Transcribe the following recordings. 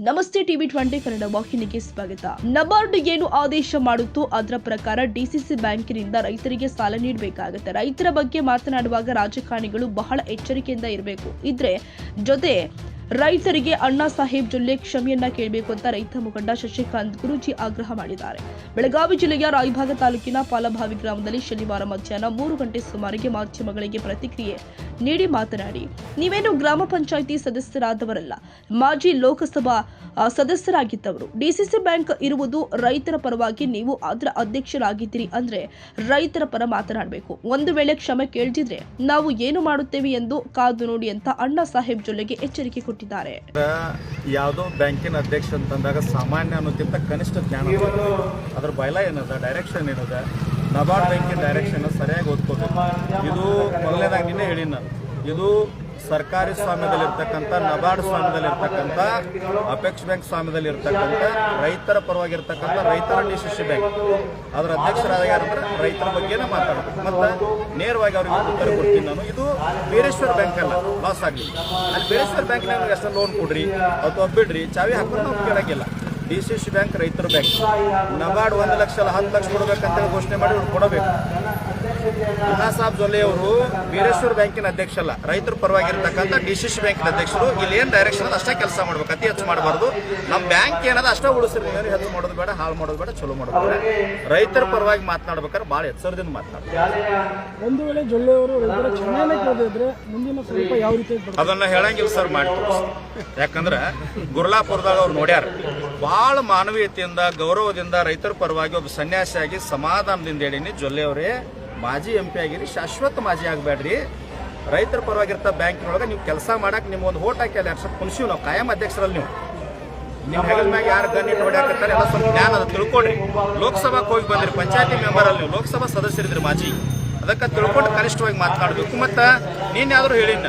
ನಮಸ್ತೆ ಟಿವಿ20 ಕನ್ನಡ ವಾಹಿನಿಗೆ ಸ್ವಾಗತ. ನಬಾರ್ಡ್ ಏನು ಆದೇಶ ಮಾಡುತ್ತೋ ಅದರ ಪ್ರಕಾರ ಡಿಸಿಸಿ ಬ್ಯಾಂಕಿನಿಂದ ರೈತರಿಗೆ ಸಾಲ ನೀಡಬೇಕಾಗುತ್ತೆ. ರೈತರ ಬಗ್ಗೆ ಮಾತನಾಡುವಾಗ ರಾಜಕಾರಣಿಗಳು ಬಹಳ ಎಚ್ಚರಿಕೆಯಿಂದ ಇರಬೇಕು. ಇದ್ರೆ ಜೊತೆ ರೈತರಿಗೆ ಅಣ್ಣಾ ಸಾಹೇಬ್ ಜೊಲ್ಲೆ ಕ್ಷಮೆಯನ್ನ ಕೇಳಬೇಕು ಅಂತ ರೈತ ಮುಖಂಡ ಶಶಿಕಾಂತ್ ಗುರೂಜಿ ಆಗ್ರಹ ಮಾಡಿದ್ದಾರೆ. ಬೆಳಗಾವಿ ಜಿಲ್ಲೆಯ ರಾಯಭಾಗ ತಾಲೂಕಿನ ಪಾಲಭಾವಿ ಗ್ರಾಮದಲ್ಲಿ ಶನಿವಾರ ಮಧ್ಯಾಹ್ನ 3 ಗಂಟೆ ಸುಮಾರಿಗೆ ಮಾಧ್ಯಮಗಳಿಗೆ ಪ್ರತಿಕ್ರಿಯೆ ನೀಡಿ ಮಾತನಾಡಿ, ನೀವೇನು ಗ್ರಾಮ ಪಂಚಾಯಿತಿ ಸದಸ್ಯರಾದವರಲ್ಲ, ಮಾಜಿ ಲೋಕಸಭಾ ಸದಸ್ಯರಾಗಿದ್ದವರು. ಡಿಸಿಸಿ ಬ್ಯಾಂಕ್ ಇರುವುದು ರೈತರ ಪರವಾಗಿ, ನೀವು ಅದರ ಅಧ್ಯಕ್ಷರಾಗಿದ್ದೀರಿ ಅಂದ್ರೆ ರೈತರ ಪರ ಮಾತನಾಡಬೇಕು. ಒಂದು ವೇಳೆ ಕ್ಷಮೆ ಕೇಳ್ತಿದ್ರೆ ನಾವು ಏನು ಮಾಡುತ್ತೇವೆ ಎಂದು ಕಾದು ನೋಡಿ ಅಂತ ಅಣ್ಣಾ ಸಾಹೇಬ್ ಜೊಲ್ಲೆಗೆ ಎಚ್ಚರಿಕೆ ಕೊಟ್ಟಿದ್ದಾರೆ. ಯಾವುದೋ ಬ್ಯಾಂಕಿನ ಅಧ್ಯಕ್ಷ ಅಂತಂದಾಗ ಸಾಮಾನ್ಯ ಅನ್ನೋಕ್ಕಿಂತ ಕನಿಷ್ಠ ಜ್ಞಾನ, ಅದ್ರ ಬಯಲ ಏನದ, ಡೈರೆಕ್ಷನ್ ಏನದ, ನಬಾರ್ಡ್ ಬ್ಯಾಂಕಿನ ಡೈರೆಕ್ಷನ್ ಸರಿಯಾಗಿ ಓದ್ಕೋಬೇಕು. ಇದು ಮೊದಲನೇದಾಗಿ ನಿನ್ನೆ ಹೇಳಿ ನಾನು, ಇದು ಸರ್ಕಾರಿ ಸ್ವಾಮ್ಯದಲ್ಲಿರ್ತಕ್ಕಂಥ, ನಬಾರ್ಡ್ ಸ್ವಾಮ್ಯದಲ್ಲಿರ್ತಕ್ಕಂಥ, ಅಪೆಕ್ಸ್ ಬ್ಯಾಂಕ್ ಸ್ವಾಮ್ಯದಲ್ಲಿರ್ತಕ್ಕಂಥ, ರೈತರ ಪರವಾಗಿರ್ತಕ್ಕಂಥ ರೈತರ ಡಿಸಿಸಿ ಬ್ಯಾಂಕ್. ಅದರ ಅಧ್ಯಕ್ಷರಾದ ಯಾರಂದ್ರೆ ರೈತರ ಬಗ್ಗೆನೇ ಮಾತಾಡಬೇಕು. ಮತ್ತು ನೇರವಾಗಿ ಅವ್ರಿಗೆ ಉತ್ತರ ಕೊಡ್ತೀನಿ ನಾನು. ಇದು ಬೀರೇಶ್ವರ ಬ್ಯಾಂಕ್ ಅಲ್ಲ, ಲಾಸ್ ಆಗಲಿ. ಅಲ್ಲಿ ಬೀರೇಶ್ವರ ಬ್ಯಾಂಕ್ನಾಗ ಎಷ್ಟು ಲೋನ್ ಕೊಡ್ರಿ ಅಥವಾ ಬಿಡ್ರಿ, ಚಾವಿ ಹಾಕೋದು ನಾವು ಕೇಳಂಗಿಲ್ಲ. ಡಿಸಿಸಿ ಬ್ಯಾಂಕ್ ರೈತರ ಬ್ಯಾಂಕ್. ನಬಾರ್ಡ್ 1 ಲಕ್ಷ 10 ಲಕ್ಷ ಕೊಡಬೇಕಂತ ಘೋಷಣೆ ಮಾಡಿ ಅವ್ರು ಕೊಡಬೇಕು. ಅಣ್ಣಾ ಸಾಹೇಬ್ ಜೊಲ್ಲೆ ಅವರು ಬೀರೇಶ್ವರ ಬ್ಯಾಂಕಿನ ಅಧ್ಯಕ್ಷ ಅಲ್ಲ, ರೈತರ ಪರವಾಗಿರ್ತಕ್ಕಂಥ ಡಿಸಿಸಿ ಬ್ಯಾಂಕಿನ ಅಧ್ಯಕ್ಷರು. ಇಲ್ಲಿ ಏನು ಡೈರೆಕ್ಷನ್ ಅದ ಅಷ್ಟೇ ಕೆಲಸ ಮಾಡ್ಬೇಕು, ಅತಿ ಹೆಚ್ಚು ಮಾಡಬಾರ್ದು. ನಮ್ಮ ಬ್ಯಾಂಕ್ ಏನದ ಅಷ್ಟೇ ಉಳಿಸ್ರಿ, ನೀವೇನು ಹೆಚ್ಚು ಮಾಡೋದು ಬೇಡ, ಹಾಳು ಮಾಡೋದು ಬೇಡ, ಚಲೋ ಮಾಡೋದು ಬೇಡ. ರೈತರ ಪರವಾಗಿ ಮಾತನಾಡ್ಬೇಕಾದ್ರೆ ಭಾಳ ಎಚ್ಚರದಿಂದ ಮಾತನಾಡ್ತಾರೆ. ಒಂದು ವೇಳೆ ಜೊಲ್ಲೆ ಅವರು ರೈತರ ಕ್ಷಮೆಯನ್ನ ಕೇಳಿದ್ರೆ ಮುಂದಿನ ಸ್ವಲ್ಪ ಯಾವ ರೀತಿ ಅದನ್ನ ಹೇಳಂಗಿಲ್ಲ ಸರ್, ಮಾಡ್ತೀವಿ. ಯಾಕಂದ್ರೆ ಗುರ್ಲಾಪುರದಾಗ ಅವ್ರು ನೋಡ್ಯಾರ, ಭಾಳ ಮಾನವೀಯತೆಯಿಂದ ಗೌರವದಿಂದ ರೈತರ ಪರವಾಗಿ ಒಬ್ಬ ಸನ್ಯಾಸಿಯಾಗಿ ಸಮಾಧಾನದಿಂದ ಹೇಳಿನಿ. ಜೊಲ್ಲೆ ಅವರೇ ಮಾಜಿ MP ಆಗಿರಿ, ಶಾಶ್ವತ ಮಾಜಿ ಆಗಬೇಡ್ರಿ. ರೈತರ ಪರವಾಗಿರ್ತ ಬ್ಯಾಂಕಿನೊಳಗೆ ನೀವು ಕೆಲಸ ಮಾಡಕ್ಕೆ ನಿಮ್ಗೊಂದು ಓಟ್ ಹಾಕಿ ಅಲ್ಲಿ 2 ವರ್ಷ ಕುಣಿಸಿವಿ ನಾವು, ಕಾಯಂ ಅಧ್ಯಕ್ಷರಲ್ಲಿ. ನೀವು ನಿಮ್ಮ ಹೆಗಲ ಮ್ಯಾಗ ಯಾರು ಗನ್ ಇಟ್ಟು ಹೊಡ್ಯಾಕತ್ತಾರೆ ಎಲ್ಲ ಸ್ವಲ್ಪ ಜ್ಞಾನ ಅದು ತಿಳ್ಕೊಡ್ರಿ. ಲೋಕಸಭಾಕ್ಕೆ ಹೋಗಿ ಬಂದ್ರಿ, ಪಂಚಾಯತಿ ಮೆಂಬರ್ ಅಲ್ಲಿ ನೀವು ಲೋಕಸಭಾ ಸದಸ್ಯರಿದ್ರಿ ಮಾಜಿ, ಅದಕ್ಕೆ ತಿಳ್ಕೊಂಡು ಕನಿಷ್ಠವಾಗಿ ಮಾತನಾಡಬೇಕು. ಮತ್ತು ನೀನು ಯಾವ್ದಾದ್ರು ಹೇಳಿನ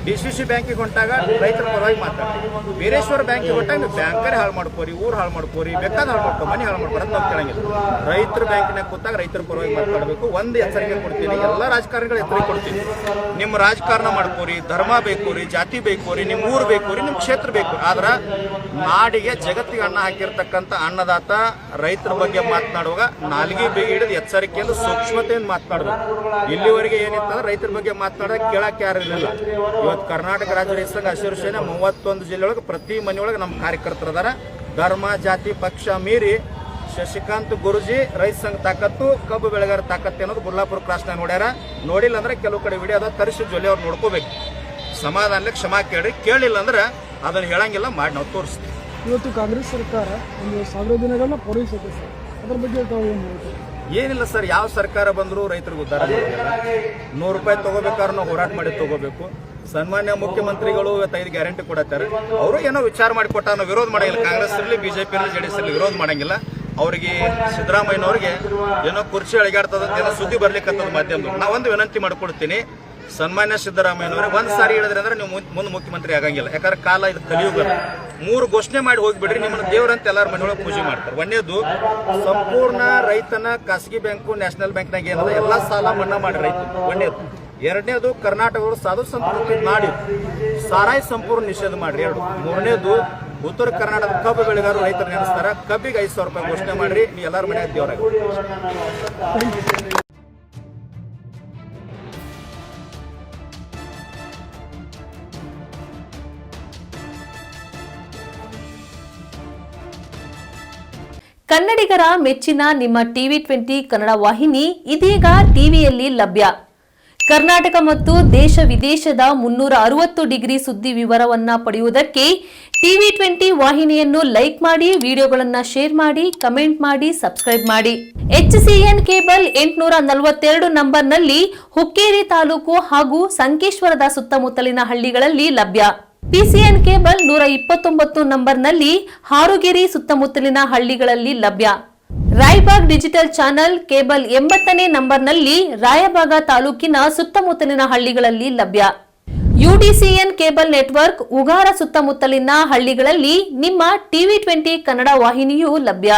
ಡಿಸಿಸಿ ಬ್ಯಾಂಕಿಗೆ ಹೊಂಟಾಗ ರೈತರ ಪರವಾಗಿ ಮಾತಾಡ್ತೀವಿ. ಬೀರೇಶ್ವರ ಬ್ಯಾಂಕಿಗೆ ಹೊಂಟಾಗ ನೀವು ಬ್ಯಾಂಕರೇ ಹಾಳು ಮಾಡ್ಕೋರಿ, ಊರು ಹಾಳು ಮಾಡ್ಕೋರಿ, ಬೇಕಾದ ಹಾಳು ಮಾಡ್ಕೊ, ಮನೆ ಹಾಳು ಮಾಡ್ಕೊರಿ ಅಂತ ನಾವು ಕೇಳಂಗಿಲ್ಲ. ರೈತರ ಬ್ಯಾಂಕಿನಾಗ ಕೂತಾಗ ರೈತರ ಪರವಾಗಿ ಮಾತಾಡಬೇಕು. ಒಂದು ಎಚ್ಚರಿಕೆ ಕೊಡ್ತೀನಿ, ಎಲ್ಲ ರಾಜಕಾರಣಿಗಳು ಎಚ್ಚರಿಕೆ ಕೊಡ್ತೀನಿ. ನಿಮ್ಮ ರಾಜಕಾರಣ ಮಾಡ್ಕೋರಿ, ಧರ್ಮ ಬೇಕು ರೀ, ಜಾತಿ ಬೇಕು ರೀ, ನಿಮ್ಮ ಊರು ಬೇಕು ರೀ, ನಿಮ್ಮ ಕ್ಷೇತ್ರ ಬೇಕು. ಆದ್ರೆ ನಾಡಿಗೆ ಜಗತ್ತಿಗೆ ಅನ್ನ ಹಾಕಿರ್ತಕ್ಕಂಥ ಅನ್ನದಾತ ರೈತರ ಬಗ್ಗೆ ಮಾತನಾಡುವಾಗ ನಾಲಿಗೆ ಬಿಗಿ ಹಿಡಿದು ಎಚ್ಚರಿಕೆಯಿಂದ ಸೂಕ್ಷ್ಮತೆಯಿಂದ ಮಾತನಾಡಬೇಕು. ಇಲ್ಲಿವರೆಗೆ ಏನಿತ್ತಂದ್ರೆ ರೈತರ ಬಗ್ಗೆ ಮಾತನಾಡೋಕೆ ಕೇಳಕ್ಕೆ ಯಾರು ಇರಲಿಲ್ಲ. ಇವತ್ತು ಕರ್ನಾಟಕ ರಾಜ್ಯ ರೈತ ಸಂಘ ಹಸಿರು ಸೇನೆ 31 ಜಿಲ್ಲೆಯೊಳಗೆ ಪ್ರತಿ ಮನೆಯೊಳಗೆ ನಮ್ಮ ಕಾರ್ಯಕರ್ತರು ಅದಾರ. ಧರ್ಮ ಜಾತಿ ಪಕ್ಷ ಮೀರಿ ಶಶಿಕಾಂತ್ ಗುರೂಜಿ ರೈತ ಸಂಘ ತಾಕತ್ತು, ಕಬ್ಬು ಬೆಳೆಗಾರ ತಾಕತ್ತು ಅನ್ನೋದು ಗುರ್ಲಾಪುರ ಕ್ರಾಸ್ನಾಗ ನೋಡ್ಯಾರ. ನೋಡಿಲ್ಲ ಅಂದ್ರೆ ಕೆಲವು ಕಡೆ ವಿಡಿಯೋ ಅದ, ತರಿಸಿ ಜೊಲ್ಲೆ ಅವ್ರು ನೋಡ್ಕೋಬೇಕು. ಸಮಾಧಾನಕ್ಕೆ ಕ್ಷಮಾ ಕೇಳ್ರಿ, ಕೇಳಿಲ್ಲ ಅಂದ್ರೆ ಅದನ್ನು ಹೇಳಂಗಿಲ್ಲ, ಮಾಡಿ ನಾವು ತೋರಿಸ್ತೀವಿ. ಇವತ್ತು ಕಾಂಗ್ರೆಸ್ ಸರ್ಕಾರ ಒಂದು 1000 ದಿನಗಳನ್ನ ಪೂರೈಸುತ್ತೆ ಸರ್, ಅದ್ರ ಬಗ್ಗೆ ತಾವು ಏನು ಹೇಳ್ತೀವಿ? ಏನಿಲ್ಲ ಸರ್, ಯಾವ ಸರ್ಕಾರ ಬಂದರೂ ರೈತರಿಗೆ ಉದ್ಧಾರ ಮಾಡೋದಿಲ್ಲ. 100 ರೂಪಾಯಿ ತೊಗೋಬೇಕಾದ್ರೆ ನಾವು ಹೋರಾಟ ಮಾಡಿ ತೊಗೋಬೇಕು. ಸನ್ಮಾನ್ಯ ಮುಖ್ಯಮಂತ್ರಿಗಳು 5 ಗ್ಯಾರಂಟಿ ಕೊಡತ್ತಾರೆ. ಅವರು ಏನೋ ವಿಚಾರ ಮಾಡಿ ಕೊಟ್ಟ, ನಾವು ವಿರೋಧ ಮಾಡಂಗಿಲ್ಲ. ಕಾಂಗ್ರೆಸ್ ಇರಲಿ, BJP ಇರಲಿ, JDS ಇರಲಿ, ವಿರೋಧ ಮಾಡಂಗಿಲ್ಲ. ಅವರಿಗೆ ಸಿದ್ದರಾಮಯ್ಯನವ್ರಿಗೆ ಏನೋ ಕುರ್ಚಿ ಅಳಿಗಾಡ್ತದ, ಏನೋ ಸುದ್ದಿ ಬರ್ಲಿಕ್ಕಂತದ ಮಾಧ್ಯಮದವ್ರು. ನಾವೊಂದು ವಿನಂತಿ ಮಾಡ್ಕೊಡ್ತೀನಿ, ಸನ್ಮಾನ್ಯ ಸಿದ್ದರಾಮಯ್ಯನವ್ರಿಗೆ ಒಂದು ಸಾರಿ ಹೇಳಿದ್ರೆ ಅಂದ್ರೆ ನೀವು ಮುಂದೆ ಮುಖ್ಯಮಂತ್ರಿ ಆಗಂಗಿಲ್ಲ. ಯಾಕಂದ್ರೆ ಕಾಲ ಇದು ಕಲಿಯುಗ. 3 ಘೋಷಣೆ ಮಾಡಿ ಹೋಗಿಬಿಡ್ರಿ, ನಿಮ್ಮನ್ನ ದೇವರಂತ ಎಲ್ಲರ ಮನೆಯೊಳಗೆ ಪೂಜೆ ಮಾಡ್ತಾರೆ. ಒಂದೇದು, ಸಂಪೂರ್ಣ ರೈತನ ಖಾಸಗಿ ಬ್ಯಾಂಕು, ನ್ಯಾಷನಲ್ ಬ್ಯಾಂಕ್ನಾಗ ಏನದ ಎಲ್ಲ ಸಾಲ ಮನ್ನಾ ಮಾಡಿ ರೈತ. ಒಂದೇದು. ಎರಡನೇದು, ಕರ್ನಾಟಕದವರು ಸಾಧು ಸಂಸ್ಕೃತಿ ಮಾಡಿ ಸಾರಾಯಿ ಸಂಪೂರ್ಣ ನಿಷೇಧ ಮಾಡ್ರಿ. 2. ಮೂರನೇದು, ಉತ್ತರ ಕರ್ನಾಟಕದ ಕಬ್ಬು ಬೆಳೆಗಾರರು ರೈತರು ನೆನೆಸ್ತಾರ, ಕಬ್ಬಿಗೆ 5000 ರೂಪಾಯಿ ಘೋಷಣೆ ಮಾಡ್ರಿ. ನೀವು ಎಲ್ಲರ ಮನೆಯಾಗ ದೇವರಾಗ. ಕನ್ನಡಿಗರ ಮೆಚ್ಚಿನ ನಿಮ್ಮ ಟಿವಿ20 ಕನ್ನಡ ವಾಹಿನಿ ಇದೀಗ ಟಿವಿಯಲ್ಲಿ ಲಭ್ಯ. ಕರ್ನಾಟಕ ಮತ್ತು ದೇಶ ವಿದೇಶದ 360 ಡಿಗ್ರಿ ಸುದ್ದಿ ವಿವರವನ್ನ ಪಡೆಯುವುದಕ್ಕೆ ಟಿವಿ20 ವಾಹಿನಿಯನ್ನು ಲೈಕ್ ಮಾಡಿ, ವಿಡಿಯೋಗಳನ್ನು ಶೇರ್ ಮಾಡಿ, ಕಮೆಂಟ್ ಮಾಡಿ, ಸಬ್ಸ್ಕ್ರೈಬ್ ಮಾಡಿ. HCN ಕೇಬಲ್ 842 ನಂಬರ್ನಲ್ಲಿ ಹುಕ್ಕೇರಿ ತಾಲೂಕು ಹಾಗೂ ಸಂಕೇಶ್ವರದ ಸುತ್ತಮುತ್ತಲಿನ ಹಳ್ಳಿಗಳಲ್ಲಿ ಲಭ್ಯ. PCN ಕೇಬಲ್ 129 ನಂಬರ್ನಲ್ಲಿ ಹಾರುಗೆರೆ ಸುತ್ತಮುತ್ತಲಿನ ಹಳ್ಳಿಗಳಲ್ಲಿ ಲಭ್ಯ. ರಾಯಬಾಗ್ ಡಿಜಿಟಲ್ ಚಾನೆಲ್ ಕೇಬಲ್ 80ನೇ ನಂಬರ್ನಲ್ಲಿ ರಾಯಬಾಗ ತಾಲೂಕಿನ ಸುತ್ತಮುತ್ತಲಿನ ಹಳ್ಳಿಗಳಲ್ಲಿ ಲಭ್ಯ. UDCN ಕೇಬಲ್ ನೆಟ್ವರ್ಕ್ ಉಗಾರ ಸುತ್ತಮುತ್ತಲಿನ ಹಳ್ಳಿಗಳಲ್ಲಿ ನಿಮ್ಮ ಟಿವಿ20 ಕನ್ನಡ ವಾಹಿನಿಯೂ ಲಭ್ಯ.